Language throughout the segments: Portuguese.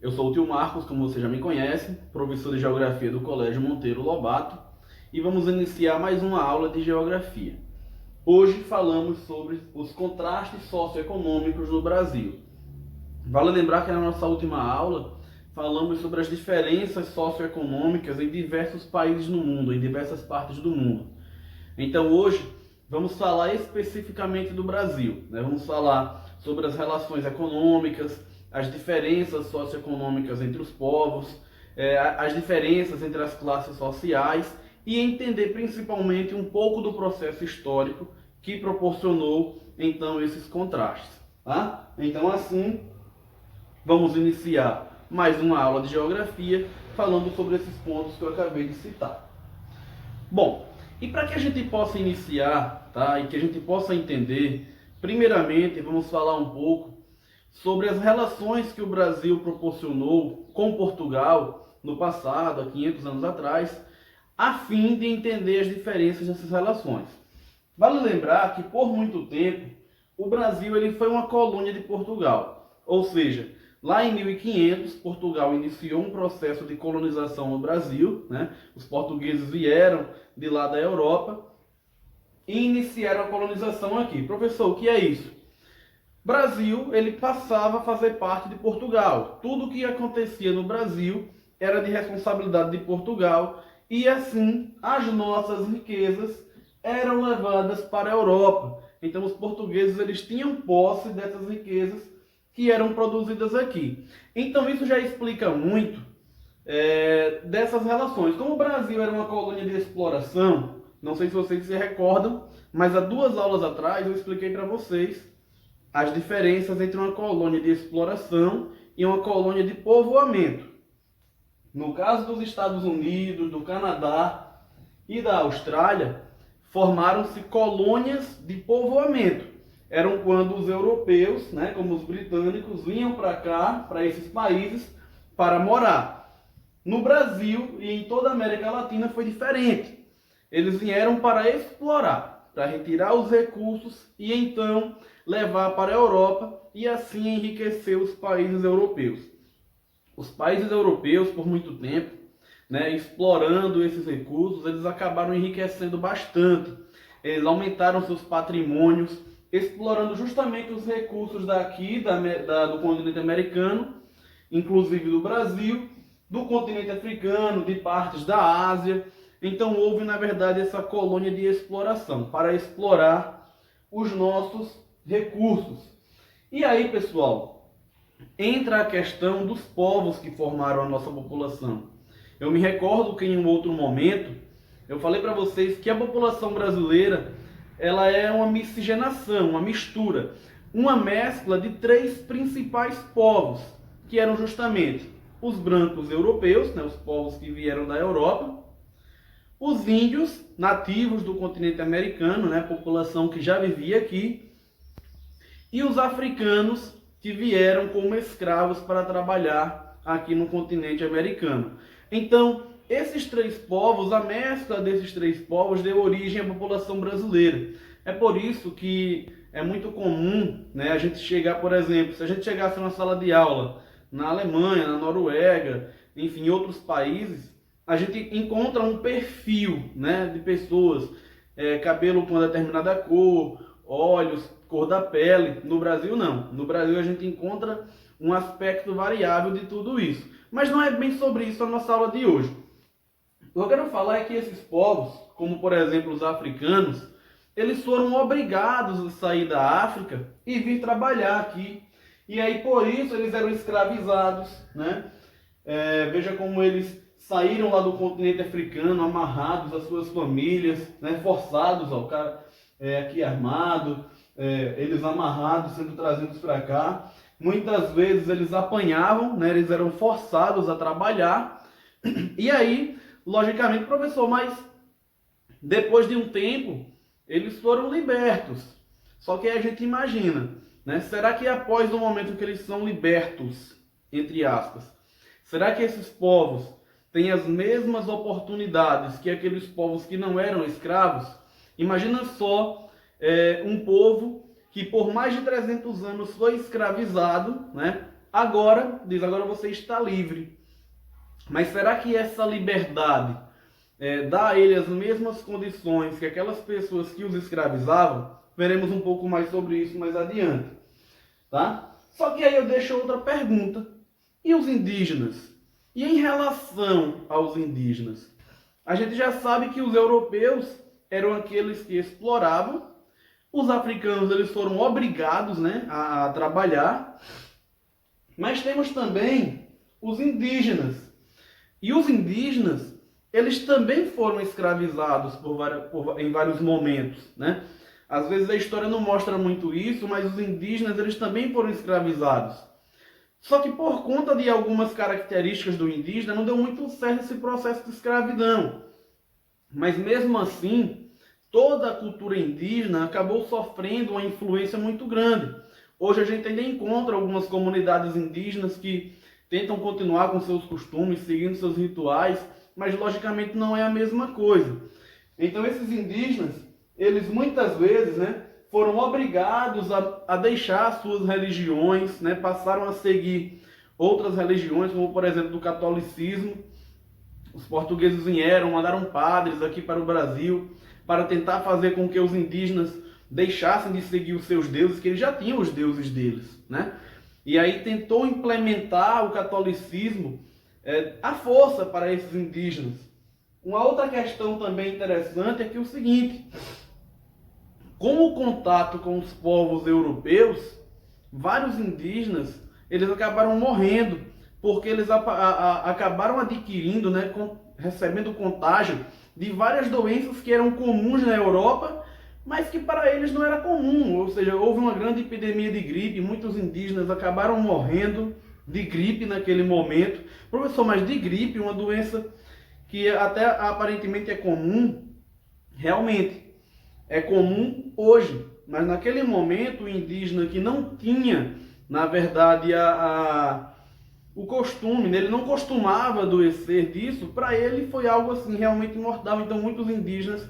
Eu sou o tio Marcos, como você já me conhece, professor de Geografia do Colégio Monteiro Lobato, e vamos iniciar mais uma aula de Geografia. Hoje falamos sobre os contrastes socioeconômicos no Brasil. Vale lembrar que na nossa última aula falamos sobre as diferenças socioeconômicas em diversos países no mundo, em diversas partes do mundo. Então hoje vamos falar especificamente do Brasil, né? Vamos falar sobre as relações econômicas, as diferenças socioeconômicas entre os povos, as diferenças entre as classes sociais e entender principalmente um pouco do processo histórico que proporcionou então esses contrastes. Tá? Então assim, vamos iniciar mais uma aula de geografia falando sobre esses pontos que eu acabei de citar. Bom, e para que a gente possa iniciar, tá, e que a gente possa entender, primeiramente vamos falar um pouco sobre as relações que o Brasil proporcionou com Portugal no passado, há 500 anos atrás, a fim de entender as diferenças dessas relações. Vale lembrar que por muito tempo o Brasil ele foi uma colônia de Portugal, ou seja, lá em 1500 Portugal iniciou um processo de colonização no Brasil, né? Os portugueses vieram de lá da Europa e iniciaram a colonização aqui. Professor, o que é isso? Brasil, ele passava a fazer parte de Portugal. Tudo o que acontecia no Brasil era de responsabilidade de Portugal e assim as nossas riquezas eram levadas para a Europa. Então os portugueses eles tinham posse dessas riquezas que eram produzidas aqui. Então isso já explica muito dessas relações. Como o Brasil era uma colônia de exploração, não sei se vocês se recordam, mas há 2 aulas atrás eu expliquei para vocês as diferenças entre uma colônia de exploração e uma colônia de povoamento. No caso dos Estados Unidos, do Canadá e da Austrália, formaram-se colônias de povoamento. Eram quando os europeus, né, como os britânicos, vinham para cá, para esses países, para morar. No Brasil e em toda a América Latina foi diferente. Eles vieram para explorar, para retirar os recursos e então levar para a Europa e assim enriquecer os países europeus. Os países europeus, por muito tempo, né, explorando esses recursos, eles acabaram enriquecendo bastante. Eles aumentaram seus patrimônios, explorando justamente os recursos daqui, do continente americano, inclusive do Brasil, do continente africano, de partes da Ásia. Então houve, na verdade, essa colônia de exploração, para explorar os nossos recursos. E aí, pessoal, entra a questão dos povos que formaram a nossa população. Eu me recordo que em um outro momento, eu falei para vocês que a população brasileira ela é uma miscigenação, uma mistura, uma mescla de 3 principais povos, que eram justamente os brancos europeus, né, os povos que vieram da Europa, os índios nativos do continente americano, né, população que já vivia aqui, e os africanos que vieram como escravos para trabalhar aqui no continente americano. Então, esses 3 povos, a mescla desses 3 povos deu origem à população brasileira. É por isso que é muito comum, né, a gente chegar, por exemplo, se a gente chegasse numa sala de aula na Alemanha, na Noruega, enfim, em outros países, a gente encontra um perfil, né, de pessoas, cabelo com uma determinada cor, olhos, cor da pele. No Brasil não. No Brasil a gente encontra um aspecto variável de tudo isso. Mas não é bem sobre isso a nossa aula de hoje. O que eu quero falar é que esses povos, como por exemplo os africanos, eles foram obrigados a sair da África e vir trabalhar aqui. E aí por isso eles eram escravizados, né? Veja como eles saíram lá do continente africano, amarrados às suas famílias, né? Forçados, ó, o cara aqui armado, eles amarrados, sendo trazidos para cá. Muitas vezes eles apanhavam, né? Eles eram forçados a trabalhar. E aí, logicamente, professor, mas depois de um tempo, eles foram libertos. Só que aí a gente imagina, né? Será que após o momento que eles são libertos, entre aspas, será que esses povos têm as mesmas oportunidades que aqueles povos que não eram escravos? Imagina só um povo que por mais de 300 anos foi escravizado, né? Agora, diz, agora você está livre. Mas será que essa liberdade dá a ele as mesmas condições que aquelas pessoas que os escravizavam? Veremos um pouco mais sobre isso mais adiante. Tá? Só que aí eu deixo outra pergunta. E os indígenas? E em relação aos indígenas? A gente já sabe que os europeus eram aqueles que exploravam. Os africanos eles foram obrigados, né, a trabalhar. Mas temos também os indígenas. E os indígenas, eles também foram escravizados em vários momentos, né? Às vezes a história não mostra muito isso, mas os indígenas eles também foram escravizados. Só que por conta de algumas características do indígena, não deu muito certo esse processo de escravidão. Mas mesmo assim, toda a cultura indígena acabou sofrendo uma influência muito grande. Hoje a gente ainda encontra algumas comunidades indígenas que tentam continuar com seus costumes, seguindo seus rituais, mas logicamente não é a mesma coisa. Então esses indígenas, eles muitas vezes, né, foram obrigados a deixar suas religiões, né, passaram a seguir outras religiões, como por exemplo do catolicismo. Os portugueses vieram, mandaram padres aqui para o Brasil para tentar fazer com que os indígenas deixassem de seguir os seus deuses, que eles já tinham os deuses deles, né? E aí tentou implementar o catolicismo à força para esses indígenas. Uma outra questão também interessante é que o seguinte: com o contato com os povos europeus, vários indígenas eles acabaram morrendo, porque eles acabaram adquirindo, né, recebendo contágio de várias doenças que eram comuns na Europa, mas que para eles não era comum. Ou seja, houve uma grande epidemia de gripe, muitos indígenas acabaram morrendo de gripe naquele momento. Professor, mas de gripe, uma doença que até aparentemente é comum, realmente é comum hoje, mas naquele momento o indígena que não tinha, na verdade, o costume, né? Ele não costumava adoecer disso, para ele foi algo assim realmente mortal. Então muitos indígenas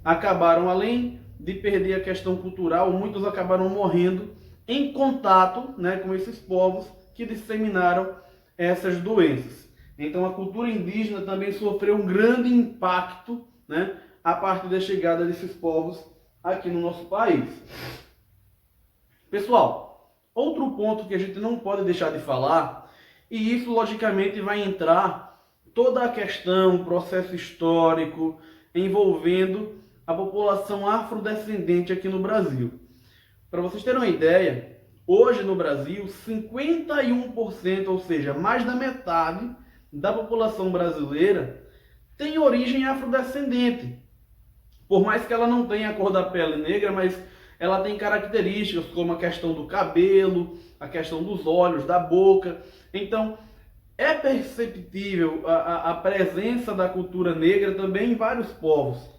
acabaram, além de perder a questão cultural, muitos acabaram morrendo em contato, né, com esses povos que disseminaram essas doenças. Então a cultura indígena também sofreu um grande impacto, né, a partir da chegada desses povos aqui no nosso país. Pessoal, outro ponto que a gente não pode deixar de falar, e isso logicamente vai entrar toda a questão, o processo histórico envolvendo a população afrodescendente aqui no Brasil. Para vocês terem uma ideia, hoje no Brasil, 51%, ou seja, mais da metade da população brasileira tem origem afrodescendente. Por mais que ela não tenha a cor da pele negra, mas ela tem características como a questão do cabelo, a questão dos olhos, da boca. Então, é perceptível a presença da cultura negra também em vários povos.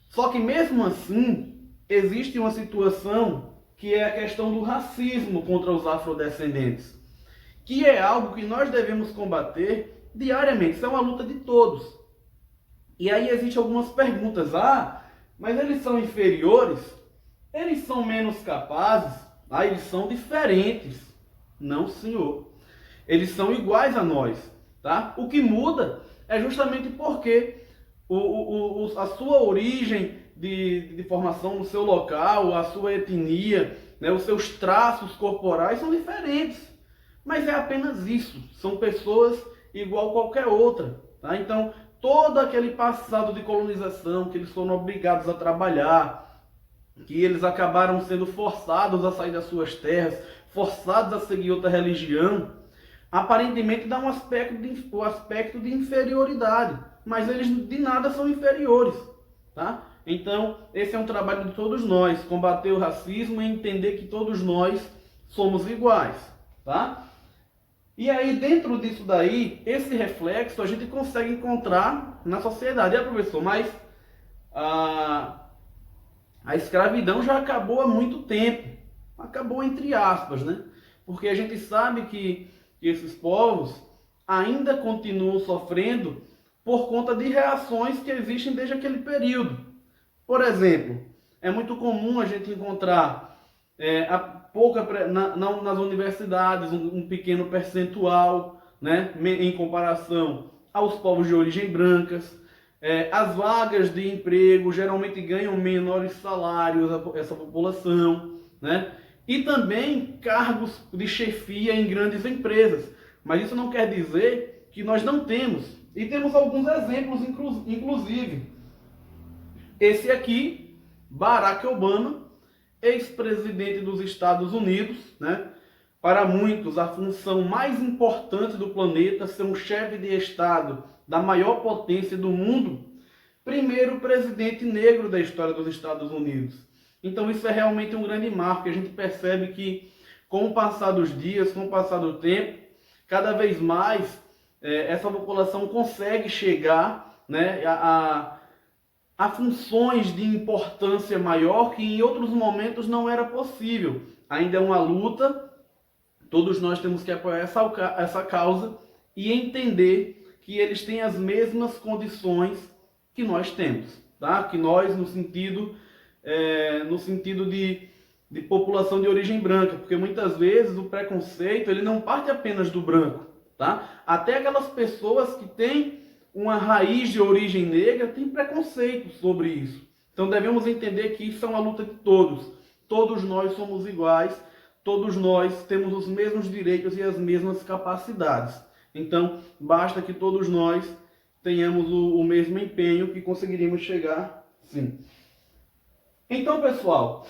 Só que mesmo assim, existe uma situação que é a questão do racismo contra os afrodescendentes, que é algo que nós devemos combater diariamente. Isso é uma luta de todos. E aí existem algumas perguntas. Mas eles são inferiores? Eles são menos capazes? Eles são diferentes. Não, senhor. Eles são iguais a nós, tá? O que muda é justamente porque a sua origem de formação no seu local, a sua etnia, né, os seus traços corporais são diferentes. Mas é apenas isso. São pessoas igual qualquer outra, tá? Então, todo aquele passado de colonização, que eles foram obrigados a trabalhar, que eles acabaram sendo forçados a sair das suas terras, forçados a seguir outra religião, aparentemente dá um aspecto de inferioridade, mas eles de nada são inferiores, tá? Então, esse é um trabalho de todos nós, combater o racismo e entender que todos nós somos iguais, tá? E aí, dentro disso daí, esse reflexo a gente consegue encontrar na sociedade. Professor, mas a escravidão já acabou há muito tempo. Acabou entre aspas, né? Porque a gente sabe que esses povos ainda continuam sofrendo por conta de reações que existem desde aquele período. Por exemplo, é muito comum a gente encontrar nas universidades, um pequeno percentual, né, em comparação aos povos de origem brancas. As vagas de emprego geralmente ganham menores salários essa população, né? E também cargos de chefia em grandes empresas. Mas isso não quer dizer que nós não temos. E temos alguns exemplos, inclusive. Esse aqui, Barack Obama, ex-presidente dos Estados Unidos, né? Para muitos, a função mais importante do planeta, ser um chefe de Estado da maior potência do mundo, primeiro presidente negro da história dos Estados Unidos. Então isso é realmente um grande marco, que a gente percebe que com o passar dos dias, com o passar do tempo, cada vez mais essa população consegue chegar, né, a funções de importância maior que em outros momentos não era possível. Ainda é uma luta, todos nós temos que apoiar essa causa e entender que eles têm as mesmas condições que nós temos, tá? Que nós, no sentido de população de origem branca, porque muitas vezes o preconceito ele não parte apenas do branco, tá? Até aquelas pessoas que têm uma raiz de origem negra têm preconceito sobre isso. Então devemos entender que isso é uma luta de todos. Todos nós somos iguais, todos nós temos os mesmos direitos e as mesmas capacidades. Então, basta que todos nós tenhamos o mesmo empenho que conseguiríamos chegar, sim. Então, pessoal,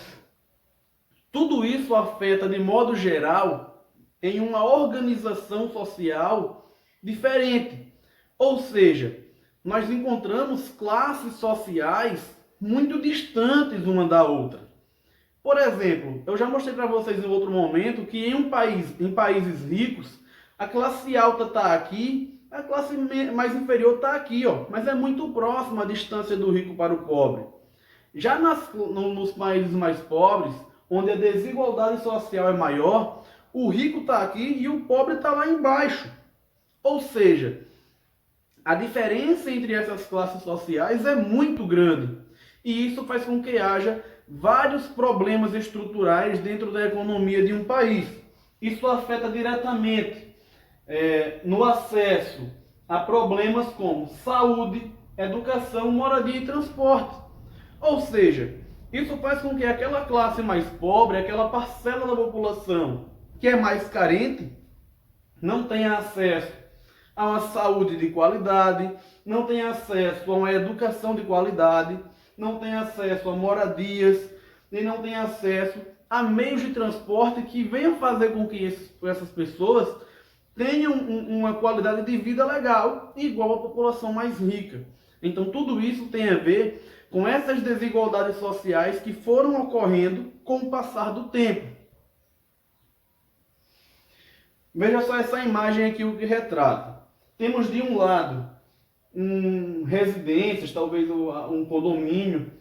tudo isso afeta de modo geral em uma organização social diferente. Ou seja, nós encontramos classes sociais muito distantes uma da outra. Por exemplo, eu já mostrei para vocês em outro momento que em países ricos, a classe alta está aqui, a classe mais inferior está aqui, ó, mas é muito próxima a distância do rico para o pobre. Já nos países mais pobres, onde a desigualdade social é maior, o rico está aqui e o pobre está lá embaixo. Ou seja, a diferença entre essas classes sociais é muito grande. E isso faz com que haja vários problemas estruturais dentro da economia de um país. Isso afeta diretamente no acesso a problemas como saúde, educação, moradia e transporte. Ou seja, isso faz com que aquela classe mais pobre, aquela parcela da população que é mais carente, não tenha acesso a uma saúde de qualidade, não tenha acesso a uma educação de qualidade, não tenha acesso a moradias e não tenha acesso a meios de transporte que venham fazer com que essas pessoas tenham uma qualidade de vida legal, igual à população mais rica. Então tudo isso tem a ver com essas desigualdades sociais que foram ocorrendo com o passar do tempo. Veja só essa imagem aqui, o que retrata. Temos de um lado residências, talvez um condomínio,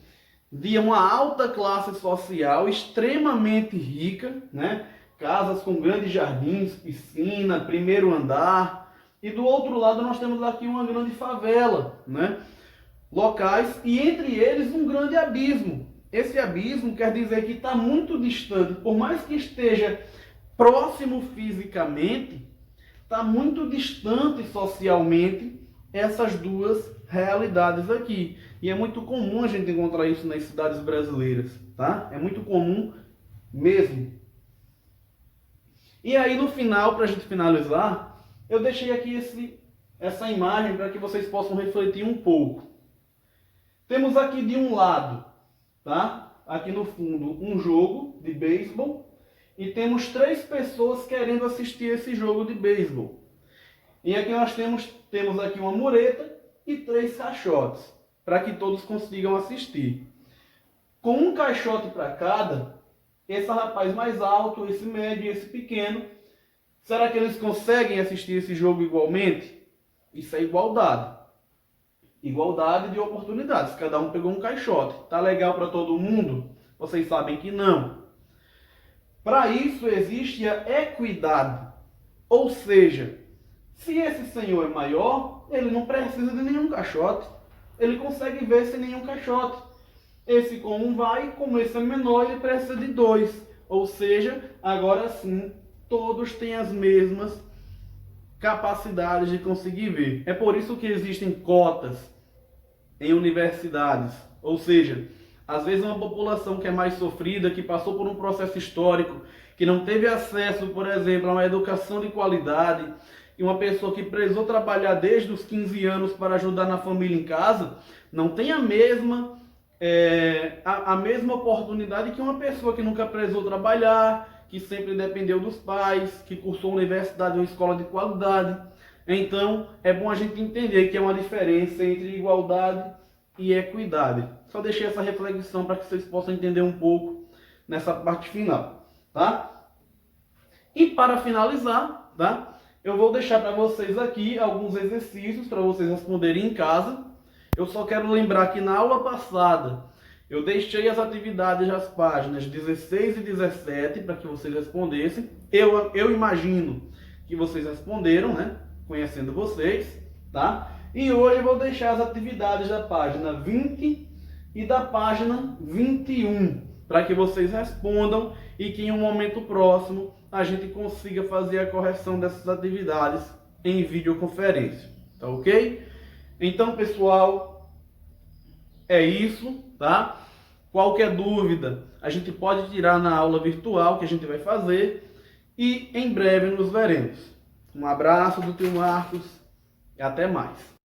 de uma alta classe social extremamente rica, né? Casas com grandes jardins, piscina, primeiro andar. E do outro lado nós temos aqui uma grande favela, né? Locais, e entre eles um grande abismo. Esse abismo quer dizer que está muito distante, por mais que esteja próximo fisicamente, está muito distante socialmente essas duas realidades aqui. E é muito comum a gente encontrar isso nas cidades brasileiras, tá? É muito comum mesmo. E aí no final, para a gente finalizar, eu deixei aqui essa imagem para que vocês possam refletir um pouco. Temos aqui de um lado, tá? Aqui no fundo, um jogo de beisebol. E temos 3 pessoas querendo assistir esse jogo de beisebol. E aqui nós temos aqui uma mureta e 3 caixotes, para que todos consigam assistir. Com um caixote para cada, esse rapaz mais alto, esse médio e esse pequeno, será que eles conseguem assistir esse jogo igualmente? Isso é igualdade. Igualdade de oportunidades. Cada um pegou um caixote. Tá legal para todo mundo? Vocês sabem que não. Para isso existe a equidade. Ou seja, se esse senhor é maior, ele não precisa de nenhum caixote. Ele consegue ver sem nenhum caixote. Esse com um vai, como esse é menor, ele precisa de 2. Ou seja, agora sim, todos têm as mesmas capacidades de conseguir ver. É por isso que existem cotas em universidades. Ou seja, às vezes uma população que é mais sofrida, que passou por um processo histórico, que não teve acesso, por exemplo, a uma educação de qualidade, e uma pessoa que precisou trabalhar desde os 15 anos para ajudar na família em casa, não tem a mesma oportunidade que uma pessoa que nunca precisou trabalhar, que sempre dependeu dos pais, que cursou universidade ou escola de qualidade. Então, é bom a gente entender que é uma diferença entre igualdade e equidade. Só deixei essa reflexão para que vocês possam entender um pouco nessa parte final, tá? E para finalizar, tá? Eu vou deixar para vocês aqui alguns exercícios para vocês responderem em casa. Eu só quero lembrar que na aula passada eu deixei as atividades das páginas 16 e 17 para que vocês respondessem. Eu imagino que vocês responderam, né? Conhecendo vocês, tá? E hoje eu vou deixar as atividades da página 20 e da página 21 para que vocês respondam e que em um momento próximo a gente consiga fazer a correção dessas atividades em videoconferência, tá ok? Então, pessoal, é isso, tá? Qualquer dúvida a gente pode tirar na aula virtual que a gente vai fazer e em breve nos veremos. Um abraço do tio Marcos e até mais.